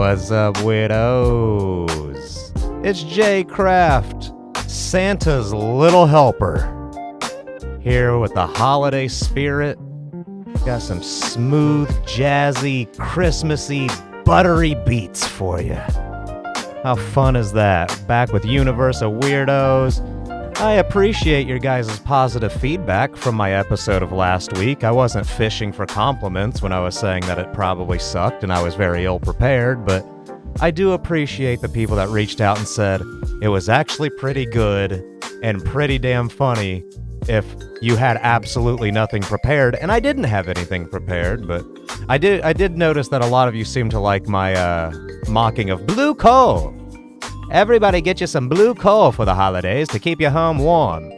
What's up, widows? It's Jay Kraft, Santa's little helper, here with the holiday spirit. Got some smooth, jazzy, Christmassy, buttery beats for you. How fun is that? Back with Universe of Weirdos. I appreciate your guys' positive feedback from my episode of last week. I wasn't fishing for compliments when I was saying that it probably sucked and I was very ill-prepared, but I do appreciate the people that reached out and said it was actually pretty good and pretty damn funny if you had absolutely nothing prepared. And I didn't have anything prepared, but I did notice that a lot of you seem to like my mocking of blue coal. Everybody get you some blue coal for the holidays to keep you home warm.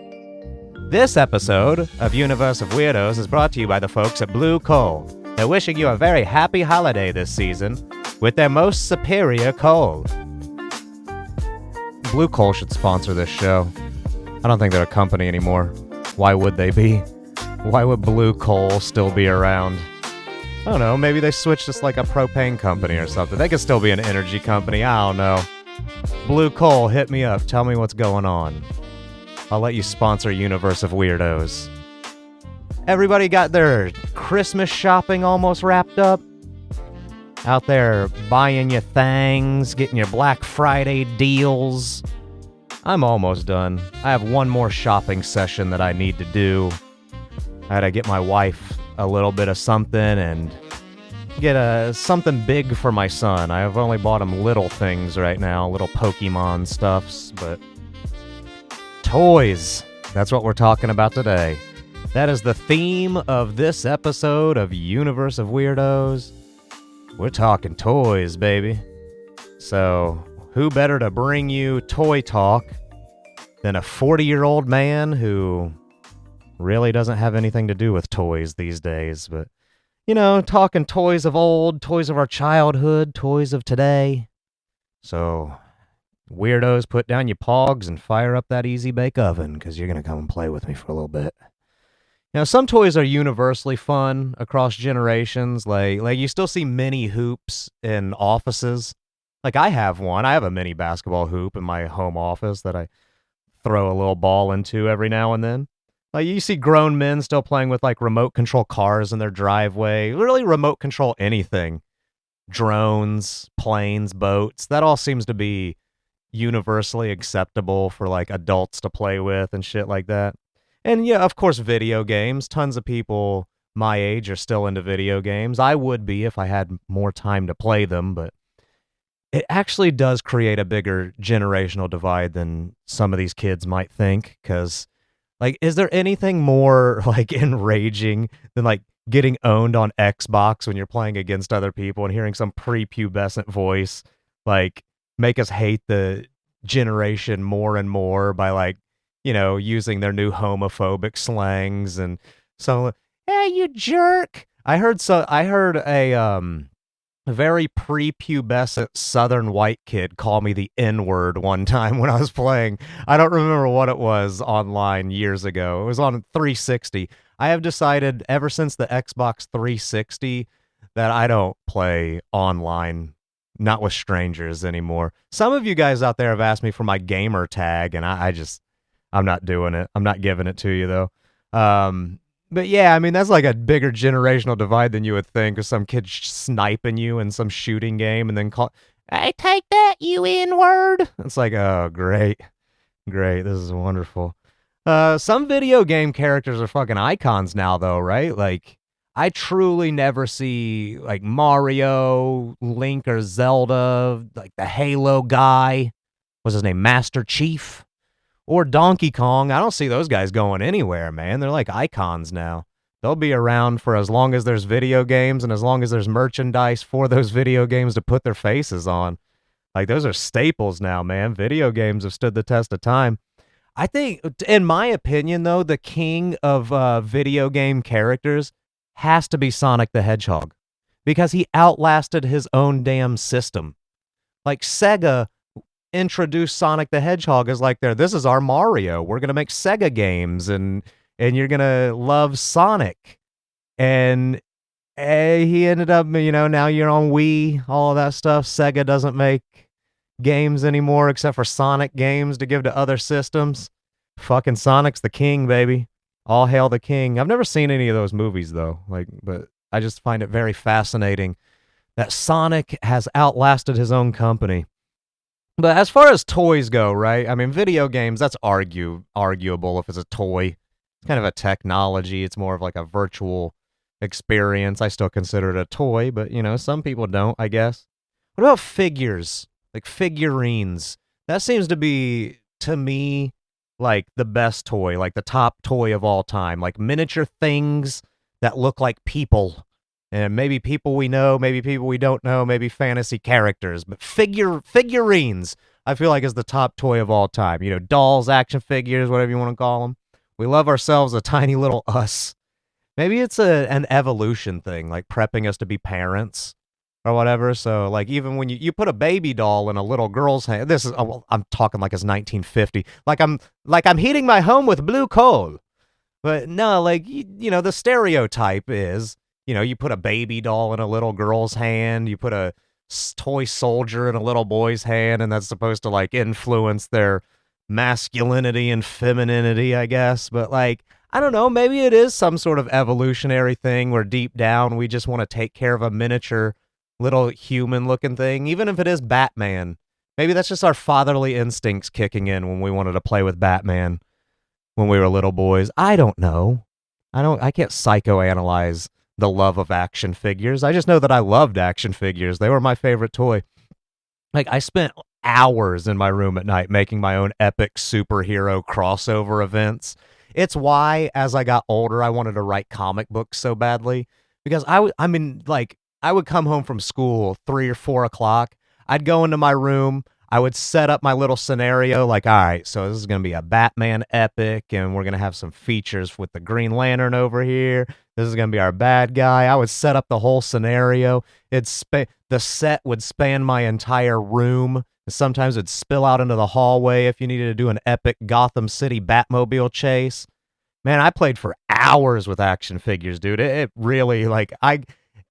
This episode of Universe of Weirdos is brought to you by the folks at Blue Coal. They're wishing you a very happy holiday this season with their most superior coal. Blue Coal should sponsor this show. I don't think they're a company anymore. Why would they be? Why would Blue Coal still be around? I don't know, maybe they switched to like a propane company or something. They could still be an energy company, I don't know. Blue Coal, hit me up. Tell me what's going on. I'll let you sponsor Universe of Weirdos. Everybody got their Christmas shopping almost wrapped up? Out there buying your things, getting your Black Friday deals. I'm almost done. I have one more shopping session that I need to do. I had to get my wife a little bit of something and get something big for my son. I have only bought him little things right now, little Pokemon stuffs, but toys. That's what we're talking about today. That is the theme of this episode of Universe of Weirdos. We're talking toys, baby. So, who better to bring you toy talk than a 40-year-old man who really doesn't have anything to do with toys these days, but you know, talking toys of old, toys of our childhood, toys of today. So, weirdos, put down your pogs and fire up that Easy Bake Oven, because you're going to come and play with me for a little bit. Now, some toys are universally fun across generations. Like you still see mini hoops in offices. Like, I have one. I have a mini basketball hoop in my home office that I throw a little ball into every now and then. Like, you see grown men still playing with, like, remote control cars in their driveway. Literally remote control anything. Drones, planes, boats. That all seems to be universally acceptable for, like, adults to play with and shit like that. And, yeah, of course, video games. Tons of people my age are still into video games. I would be if I had more time to play them, but it actually does create a bigger generational divide than some of these kids might think, because like, is there anything more, like, enraging than, like, getting owned on Xbox when you're playing against other people and hearing some prepubescent voice, like, make us hate the generation more and more by, like, you know, using their new homophobic slangs and so, hey, you jerk. I heard a very prepubescent southern white kid call me the N-word one time when I was playing. I don't remember what it was online years ago. It was on 360. I have decided ever since the Xbox 360 that I don't play online, not with strangers anymore. Some of you guys out there have asked me for my gamer tag, and I'm not doing it. I'm not giving it to you, though. But yeah, I mean, that's like a bigger generational divide than you would think, with some kid sniping you in some shooting game and then hey, take that, you N-word. It's like, oh, great. This is wonderful. Some video game characters are fucking icons now, though, right? Like, I truly never see, like, Mario, Link, or Zelda, like the Halo guy. What's his name? Master Chief? Or Donkey Kong. I don't see those guys going anywhere, man. They're like icons now. They'll be around for as long as there's video games and as long as there's merchandise for those video games to put their faces on. Like, those are staples now, man. Video games have stood the test of time. I think, in my opinion, though, the king of video game characters has to be Sonic the Hedgehog, because he outlasted his own damn system. Like, Sega introduced Sonic the Hedgehog as like this is our Mario. We're going to make Sega games and you're going to love Sonic. And He ended up, now you're on Wii, all of that stuff. Sega doesn't make games anymore except for Sonic games to give to other systems. Fucking Sonic's the king, baby. All hail the king. I've never seen any of those movies though. But I just find it very fascinating that Sonic has outlasted his own company. But as far as toys go, right? I mean, video games, that's arguable if it's a toy. It's kind of a technology. It's more of like a virtual experience. I still consider it a toy, but some people don't, I guess. What about figures? Like figurines. That seems to be, to me, like the best toy, like the top toy of all time. Like miniature things that look like people. And maybe people we know, maybe people we don't know, maybe fantasy characters. But figurines, I feel like, is the top toy of all time. Dolls, action figures, whatever you want to call them. We love ourselves a tiny little us. Maybe it's an evolution thing, like prepping us to be parents or whatever. So, like, even when you put a baby doll in a little girl's hand, this is, well, I'm talking like it's 1950. Like I'm heating my home with blue coal. But no, like, the stereotype is, you put a baby doll in a little girl's hand, you put a toy soldier in a little boy's hand, and that's supposed to, like, influence their masculinity and femininity, I guess. But, like, I don't know, maybe it is some sort of evolutionary thing where deep down we just want to take care of a miniature little human looking thing, even if it is Batman. Maybe that's just our fatherly instincts kicking in when we wanted to play with Batman when we were little boys. I don't know. I can't psychoanalyze the love of action figures. I just know that I loved action figures. They were my favorite toy. Like, I spent hours in my room at night making my own epic superhero crossover events. It's why, as I got older, I wanted to write comic books so badly. Because I would come home from school 3 or 4 o'clock. I'd go into my room. I would set up my little scenario like, all right, so this is going to be a Batman epic, and we're going to have some features with the Green Lantern over here. This is going to be our bad guy. I would set up the whole scenario. The set would span my entire room. Sometimes it'd spill out into the hallway if you needed to do an epic Gotham City Batmobile chase. Man, I played for hours with action figures, dude. It really,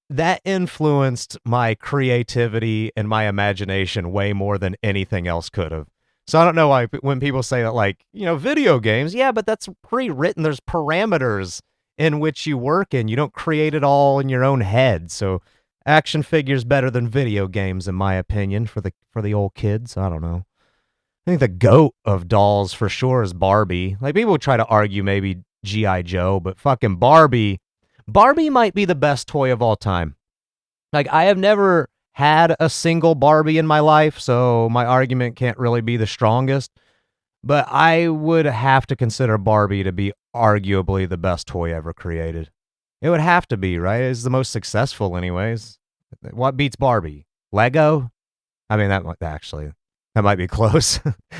that influenced my creativity and my imagination way more than anything else could have. So I don't know why when people say that, like, video games, yeah, but that's pre-written. There's parameters in which you work in. You don't create it all in your own head. So action figures better than video games, in my opinion, for the old kids. I don't know. I think the goat of dolls for sure is Barbie. Like, people would try to argue maybe G.I. Joe, but fucking Barbie might be the best toy of all time. Like, I have never had a single Barbie in my life, so my argument can't really be the strongest. But I would have to consider Barbie to be arguably the best toy ever created. It would have to be, right? It's the most successful anyways. What beats Barbie? Lego? I mean, that might be close.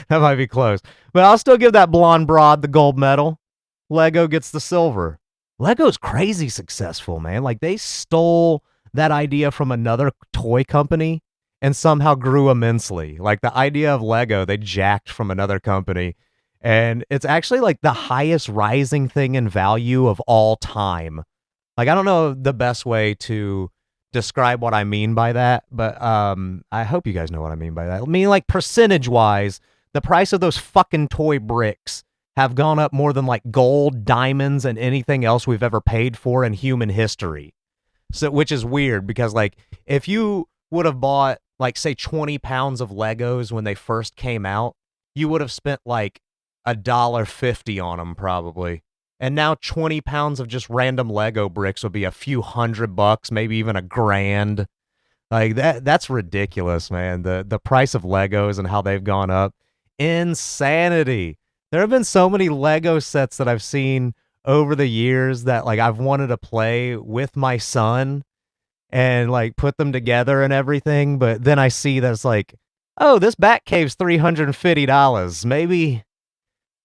That might be close. But I'll still give that blonde broad the gold medal. Lego gets the silver. Lego's crazy successful, man. Like, they stole that idea from another toy company and somehow grew immensely. Like, the idea of Lego, they jacked from another company. And it's actually like the highest rising thing in value of all time. Like, I don't know the best way to describe what I mean by that, but I hope you guys know what I mean by that. I mean, like, percentage-wise, the price of those fucking toy bricks have gone up more than, like, gold, diamonds, and anything else we've ever paid for in human history. So, which is weird because, like, if you would have bought, like, say 20 pounds of Legos when they first came out, you would have spent like $1.50 on them probably. And now 20 pounds of just random Lego bricks would be a few $100, maybe even $1,000. Like, that's ridiculous, man. The price of Legos and how they've gone up. Insanity. There have been so many Lego sets that I've seen over the years that, like, I've wanted to play with my son and, like, put them together and everything, but then I see that it's like, oh, this Batcave's $350.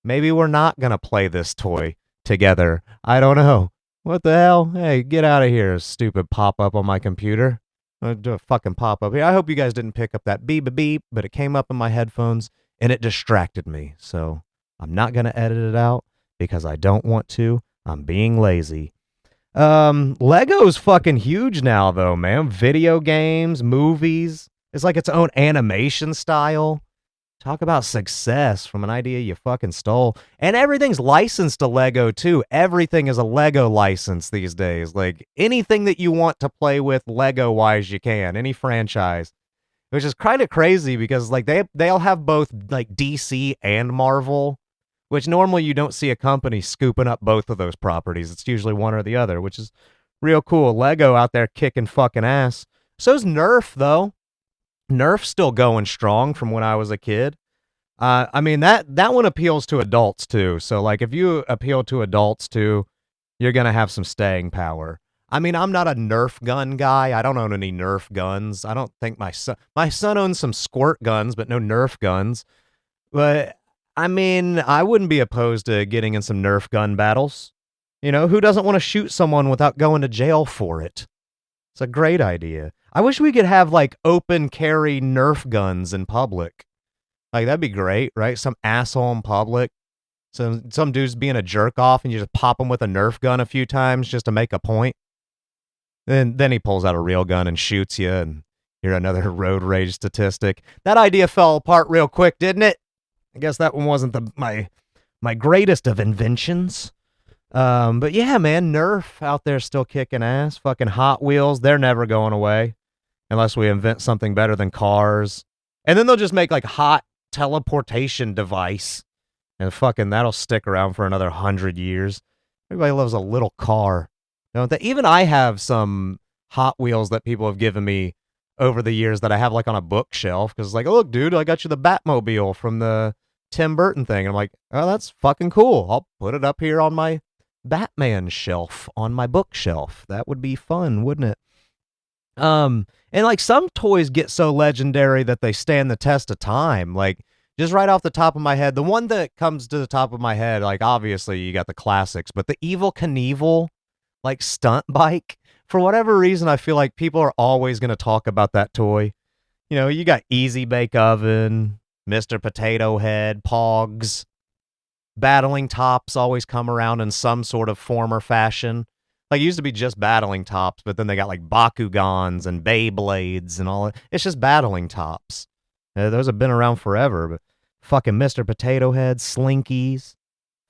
Maybe we're not gonna play this toy together. I don't know. What the hell? Hey, get out of here, stupid pop-up on my computer. Do a fucking pop-up here. I hope you guys didn't pick up that beep beep, but it came up in my headphones and it distracted me. So I'm not gonna edit it out because I don't want to. I'm being lazy. Lego's fucking huge now, though, man. Video games, movies. It's like its own animation style. Talk about success from an idea you fucking stole. And everything's licensed to Lego, too. Everything is a Lego license these days. Like, anything that you want to play with Lego-wise, you can. Any franchise. Which is kind of crazy because, like, they'll have both, like, DC and Marvel, which normally you don't see a company scooping up both of those properties. It's usually one or the other, which is real cool. Lego out there kicking fucking ass. So's Nerf, though. Nerf's still going strong from when I was a kid. I mean, that one appeals to adults, too. So, like, if you appeal to adults, too, you're going to have some staying power. I mean, I'm not a Nerf gun guy. I don't own any Nerf guns. I don't think my son owns some squirt guns, but no Nerf guns. But, I mean, I wouldn't be opposed to getting in some Nerf gun battles. You know, who doesn't want to shoot someone without going to jail for it? It's a great idea. I wish we could have, like, open carry Nerf guns in public. Like, that'd be great, right? Some asshole in public. Some dude's being a jerk off and you just pop him with a Nerf gun a few times just to make a point. Then he pulls out a real gun and shoots you, and you're another road rage statistic. That idea fell apart real quick, didn't it? I guess that one wasn't my greatest of inventions. But yeah, man, Nerf out there still kicking ass. Fucking Hot Wheels, they're never going away unless we invent something better than cars. And then they'll just make like hot teleportation device, and fucking that'll stick around for another 100 years. Everybody loves a little car, don't they? Even I have some Hot Wheels that people have given me over the years that I have like on a bookshelf because it's like, oh, look, dude, I got you the Batmobile from the Tim Burton thing. And I'm like, oh, that's fucking cool. I'll put it up here on my Batman shelf on my bookshelf. That would be fun, wouldn't it? And like some toys get so legendary that they stand the test of time. Like just right off the top of my head, the one that comes to the top of my head, like obviously you got the classics, but the Evel Knievel, like stunt bike, for whatever reason, I feel like people are always going to talk about that toy. You know, you got Easy Bake Oven, Mr. Potato Head, Pogs, Battling Tops always come around in some sort of form or fashion. Like, it used to be just Battling Tops, but then they got, like, Bakugans and Beyblades and all that. It's just Battling Tops. Those have been around forever, but fucking Mr. Potato Head, Slinkies.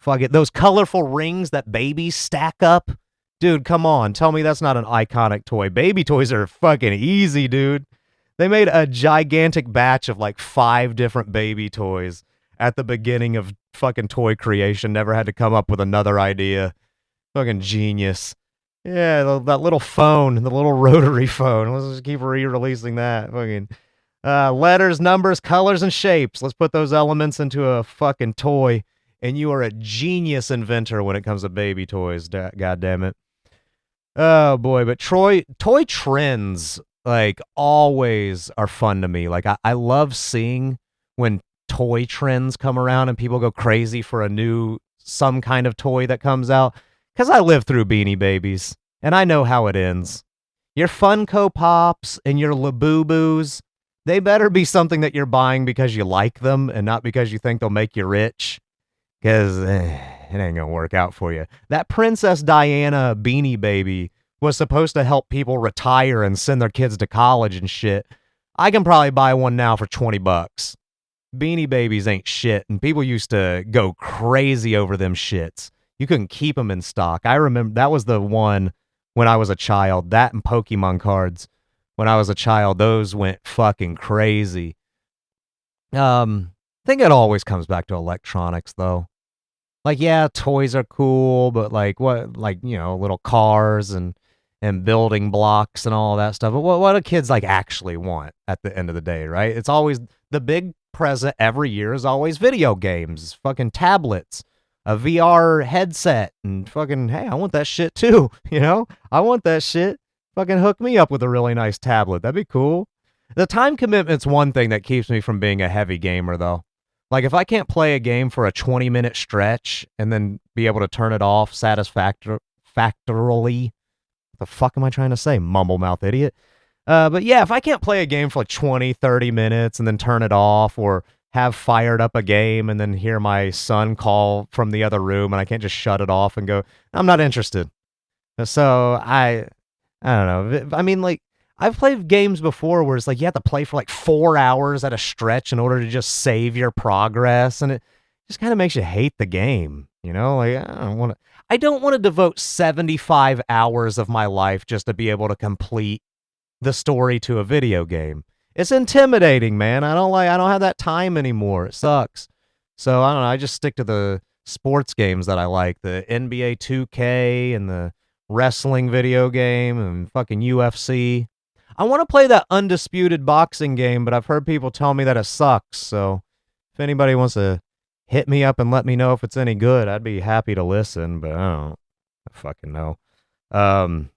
Fuck it. Those colorful rings that babies stack up. Dude, come on. Tell me that's not an iconic toy. Baby toys are fucking easy, dude. They made a gigantic batch of, like, 5 different baby toys at the beginning of fucking toy creation. Never had to come up with another idea. Fucking genius. Yeah, that little phone, the little rotary phone. Let's just keep re-releasing that. Fucking letters, numbers, colors, and shapes. Let's put those elements into a fucking toy, and you are a genius inventor when it comes to baby toys. God damn it. Oh boy, but toy trends like always are fun to me. Like I love seeing when toy trends come around and people go crazy for some kind of toy that comes out. Because I lived through Beanie Babies, and I know how it ends. Your Funko Pops and your Labubu's, they better be something that you're buying because you like them and not because you think they'll make you rich. Because it ain't going to work out for you. That Princess Diana Beanie Baby was supposed to help people retire and send their kids to college and shit. I can probably buy one now for $20. Beanie Babies ain't shit, and people used to go crazy over them shits. You couldn't keep them in stock. I remember that was the one when I was a child. That and Pokemon cards. When I was a child, those went fucking crazy. I think it always comes back to electronics, though. Like, yeah, toys are cool, but like what, like, you know, little cars and building blocks and all that stuff. But what do kids like actually want at the end of the day, right? It's always the big present every year is always video games, fucking tablets, a VR headset, and fucking, hey, I want that shit too, you know? I want that shit. Fucking hook me up with a really nice tablet. That'd be cool. The time commitment's one thing that keeps me from being a heavy gamer, though. Like, if I can't play a game for a 20-minute stretch and then be able to turn it off satisfactorily, the fuck am I trying to say, mumble-mouth idiot? But yeah, if I can't play a game for like 20, 30 minutes and then turn it off, or have fired up a game and then hear my son call from the other room and I can't just shut it off and go, I'm not interested. So I don't know. I mean, like, I've played games before where it's like you have to play for like 4 hours at a stretch in order to just save your progress, and it just kind of makes you hate the game. You know, like I don't want to devote 75 hours of my life just to be able to complete the story to a video game. It's intimidating, man. I don't have that time anymore. It sucks. So I don't know. I just stick to the sports games that I like, the NBA 2K and the wrestling video game and fucking UFC. I want to play that undisputed boxing game, but I've heard people tell me that it sucks. So if anybody wants to hit me up and let me know if it's any good, I'd be happy to listen, but I fucking know. Um,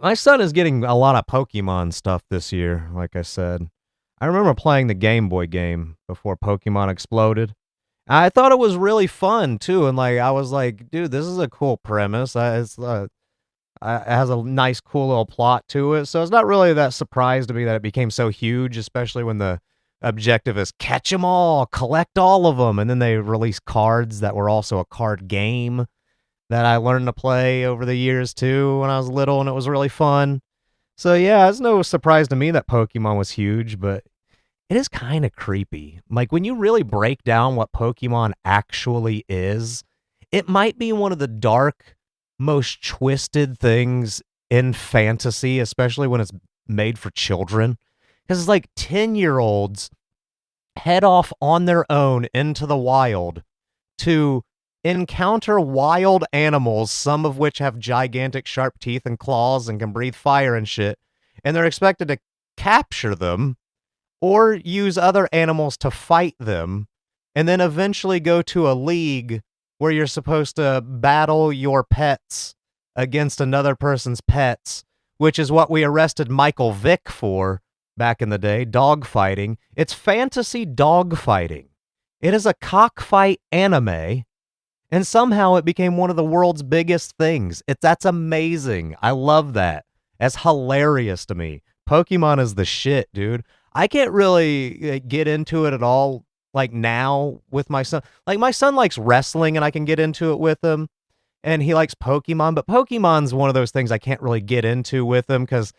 my son is getting a lot of Pokemon stuff this year, like I said. I remember playing the Game Boy game before Pokemon exploded. I thought it was really fun too, and like I was like, dude, this is a cool premise. It has a nice, cool little plot to it. So it's not really that surprised to me that it became so huge, especially when the objective is catch them all, collect all of them, and then they released cards that were also a card game that I learned to play over the years too when I was little, and it was really fun. So yeah, it's no surprise to me that Pokemon was huge, but it is kind of creepy. Like when you really break down what Pokemon actually is, it might be one of the dark, most twisted things in fantasy, especially when it's made for children. Because it's like 10-year-olds head off on their own into the wild to encounter wild animals, some of which have gigantic sharp teeth and claws and can breathe fire and shit, and they're expected to capture them or use other animals to fight them, and then eventually go to a league where you're supposed to battle your pets against another person's pets, which is what we arrested Michael Vick for back in the day, dog fighting. It's fantasy dog fighting. It is a cockfight anime, and somehow it became one of the world's biggest things. That's amazing. I love that. That's hilarious to me. Pokemon is the shit, dude. I can't really get into it at all like now with my son. Like my son likes wrestling and I can get into it with him, and he likes Pokemon, but Pokemon's one of those things I can't really get into with him cuz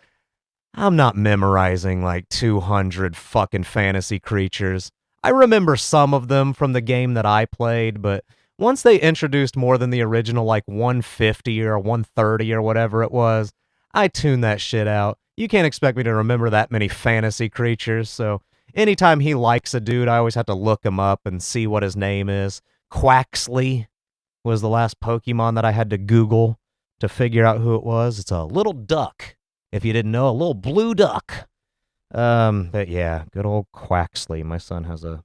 I'm not memorizing like 200 fucking fantasy creatures. I remember some of them from the game that I played, but once they introduced more than the original like 150 or 130 or whatever it was, I tuned that shit out. You can't expect me to remember that many fantasy creatures, so anytime he likes a dude, I always have to look him up and see what his name is. Quaxley was the last Pokemon that I had to Google to figure out who it was. It's a little duck, if you didn't know, a little blue duck. But yeah, good old Quaxley. My son has a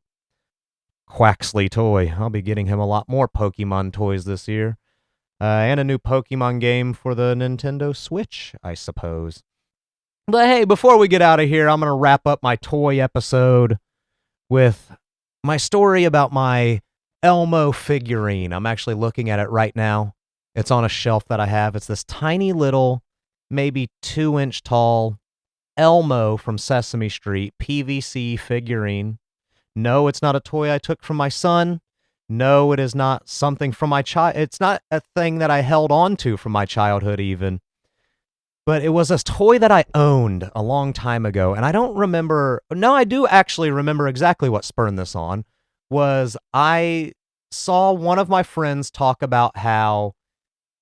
Quaxley toy. I'll be getting him a lot more Pokemon toys this year. And a new Pokemon game for the Nintendo Switch, I suppose. But hey, before we get out of here, I'm going to wrap up my toy episode with my story about my Elmo figurine. I'm actually looking at it right now. It's on a shelf that I have. It's this tiny little, maybe 2-inch tall Elmo from Sesame Street PVC figurine. No, it's not a toy I took from my son. No, it is not something from my child. It's not a thing that I held on to from my childhood even. But it was a toy that I owned a long time ago, and I don't remember. No, I do actually remember exactly what spurred this on. Was I saw one of my friends talk about how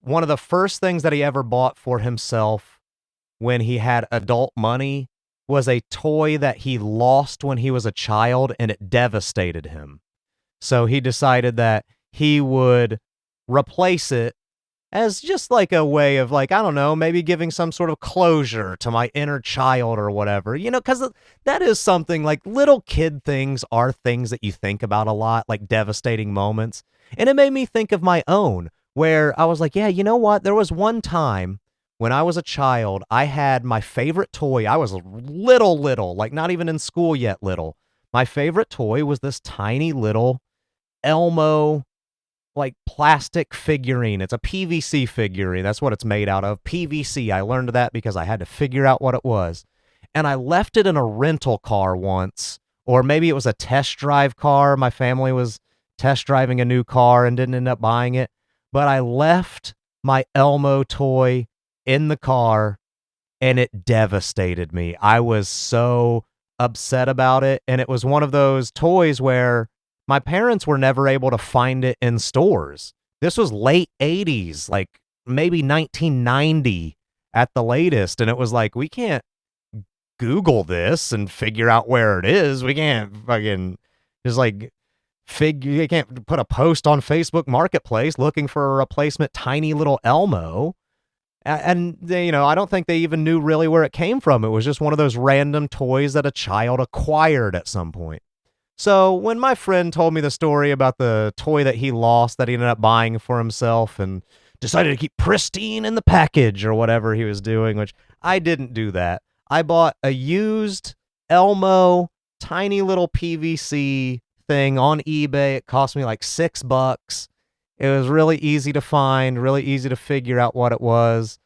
one of the first things that he ever bought for himself when he had adult money was a toy that he lost when he was a child, and it devastated him. So he decided that he would replace it as just like a way of like, I don't know, maybe giving some sort of closure to my inner child or whatever, you know, because that is something like little kid things are things that you think about a lot, like devastating moments. And it made me think of my own, where I was like, yeah, you know what? There was one time when I was a child, I had my favorite toy. I was little, like not even in school yet, little. My favorite toy was this tiny little Elmo like plastic figurine. It's a PVC figurine. That's what it's made out of. PVC. I learned that because I had to figure out what it was. And I left it in a rental car once, or maybe it was a test drive car. My family was test driving a new car and didn't end up buying it. But I left my Elmo toy in the car, and it devastated me. I was so upset about it, and it was one of those toys where my parents were never able to find it in stores. This was late 80s, like maybe 1990 at the latest, and it was like, we can't Google this and figure out where it is. We can't fucking just like you can't put a post on Facebook Marketplace looking for a replacement tiny little Elmo. And they, I don't think they even knew really where it came from. It was just one of those random toys that a child acquired at some point. So when my friend told me the story about the toy that he lost that he ended up buying for himself and decided to keep pristine in the package or whatever he was doing, which I didn't do that. I bought a used Elmo tiny little PVC thing on eBay. It cost me like $6. It was really easy to find, really easy to figure out what it was.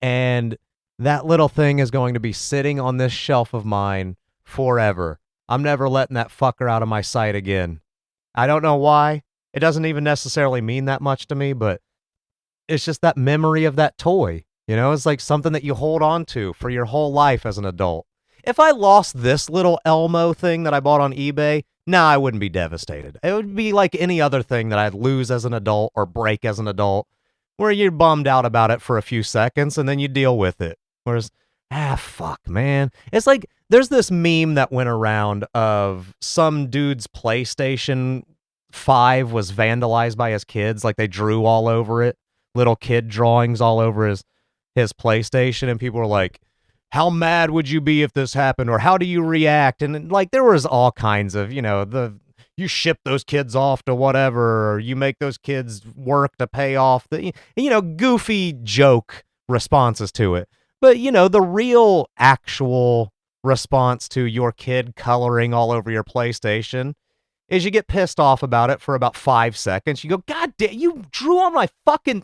And that little thing is going to be sitting on this shelf of mine forever. I'm never letting that fucker out of my sight again. I don't know why. It doesn't even necessarily mean that much to me, but it's just that memory of that toy. It's like something that you hold on to for your whole life as an adult. If I lost this little Elmo thing that I bought on eBay, I wouldn't be devastated. It would be like any other thing that I'd lose as an adult or break as an adult, where you're bummed out about it for a few seconds and then you deal with it. Whereas, fuck, man. It's like there's this meme that went around of some dude's PlayStation 5 was vandalized by his kids. Like they drew all over it, little kid drawings all over his PlayStation, and people were like, how mad would you be if this happened, or how do you react? And like there was all kinds of, you ship those kids off to whatever, or you make those kids work to pay off the, goofy joke responses to it. But the real actual response to your kid coloring all over your PlayStation is you get pissed off about it for about 5 seconds. You go, God damn, you drew on my fucking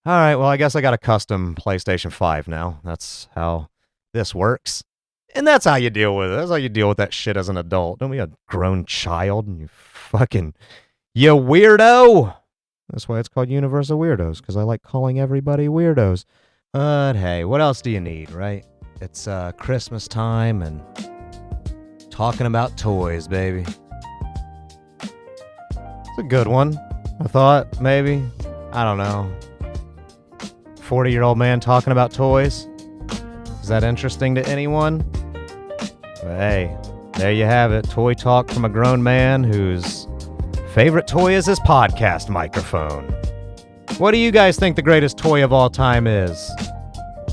All right, well, I guess I got a custom PlayStation 5 now. That's how this works. And that's how you deal with it. That's how you deal with that shit as an adult. Don't be a grown child, and you weirdo. That's why it's called Universal Weirdos, because I like calling everybody weirdos. But hey, what else do you need, right? It's Christmas time and talking about toys, baby. It's a good one. I thought, maybe. I don't know. 40-year-old man talking about toys. Is that interesting to anyone? But hey, there you have it. Toy talk from a grown man whose favorite toy is his podcast microphone. What do you guys think the greatest toy of all time is?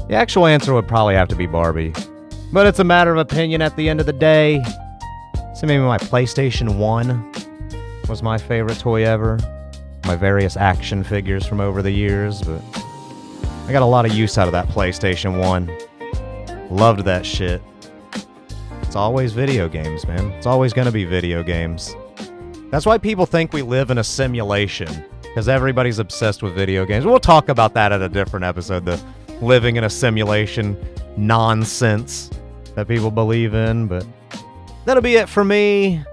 The actual answer would probably have to be Barbie. But it's a matter of opinion at the end of the day. So maybe my PlayStation 1 was my favorite toy ever. My various action figures from over the years, but I got a lot of use out of that PlayStation 1. Loved that shit. It's always video games, man. It's always going to be video games. That's why people think we live in a simulation, because everybody's obsessed with video games. We'll talk about that at a different episode, the living in a simulation nonsense that people believe in, but that'll be it for me.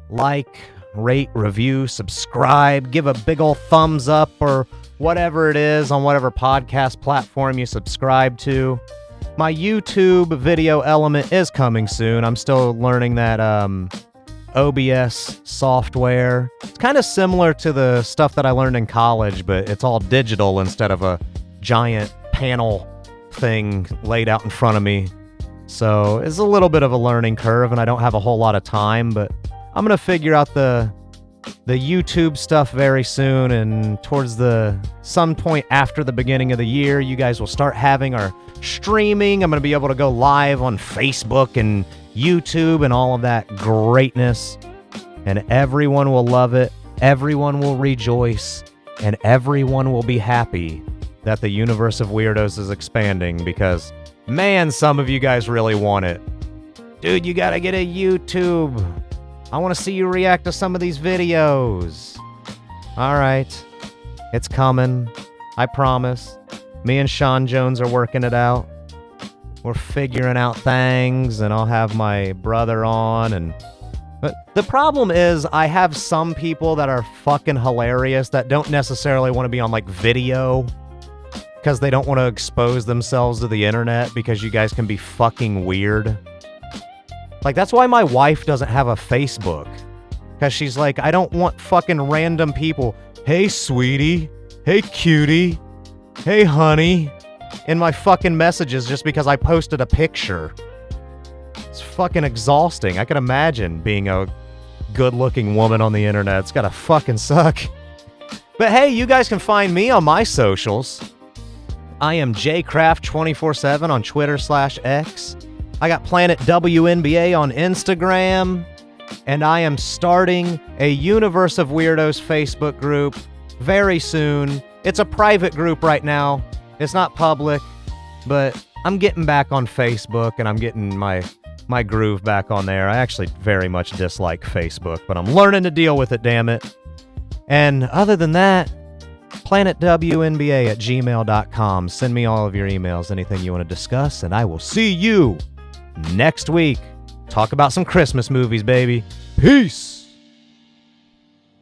Like, rate, review, subscribe, give a big ol' thumbs up or whatever it is on whatever podcast platform you subscribe to. My YouTube video element is coming soon. I'm still learning that OBS software. It's kind of similar to the stuff that I learned in college, but it's all digital instead of a giant panel thing laid out in front of me. So it's a little bit of a learning curve, and I don't have a whole lot of time, but I'm going to figure out the YouTube stuff very soon, and towards some point after the beginning of the year, you guys will start having our streaming. I'm going to be able to go live on Facebook and YouTube and all of that greatness, and everyone will love it. Everyone will rejoice, and everyone will be happy that the universe of weirdos is expanding, because, man, some of you guys really want it. Dude, you got to get a YouTube. I want to see you react to some of these videos. All right. It's coming. I promise. Me and Sean Jones are working it out. We're figuring out things, and I'll have my brother on, and But the problem is I have some people that are fucking hilarious that don't necessarily want to be on like video because they don't want to expose themselves to the internet because you guys can be fucking weird. Like, that's why my wife doesn't have a Facebook. Because she's like, I don't want fucking random people. Hey, sweetie. Hey, cutie. Hey, honey. In my fucking messages just because I posted a picture. It's fucking exhausting. I can imagine being a good-looking woman on the internet. It's gotta fucking suck. But hey, you guys can find me on my socials. I am jcraft247 on Twitter/X. I got Planet WNBA on Instagram. And I am starting a Universe of Weirdos Facebook group very soon. It's a private group right now. It's not public, but I'm getting back on Facebook and I'm getting my groove back on there. I actually very much dislike Facebook, but I'm learning to deal with it, damn it. And other than that, planetwnba@gmail.com. Send me all of your emails, anything you want to discuss, and I will see you next week. Talk about some Christmas movies, baby. Peace!